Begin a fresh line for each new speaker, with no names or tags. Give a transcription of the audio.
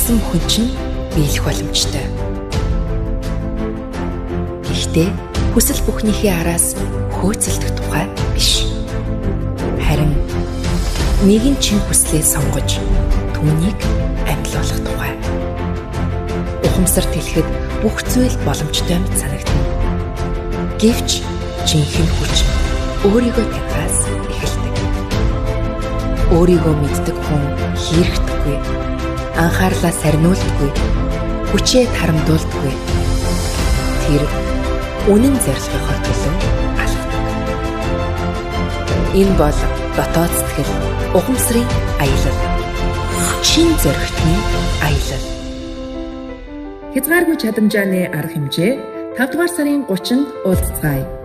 хүссэн хүн чинь биелэх боломжтой. Гэхдээ хүсэл бүхнийхээ араас хөөцөлдөх тухай биш. Харин нэгэн чин хүслээ сонгож түүнийг амьдлуулах тухай. Ухамсарт хэлэхэд бүх зүйл боломжтой мэт санагдана. Гэвч жинхэнэ хүч өөрийгөө танихаас эхэлдэг. Өөрийгөө мэддэг хүн хийрхдэггүй, анхаарлаа сарниулдаггүй, хүчээ тарамдуулдаггүй. Тэр үнэн зорилгынхоо төлөө алхдаг. Энэ бол дотоод сэтгэл, ухамсарын аялал, чин зоригтны аялал.
Хязгааргүй чадамжааны арга хэмжээ 5 дугаар сарын 30-нд уулзцаая.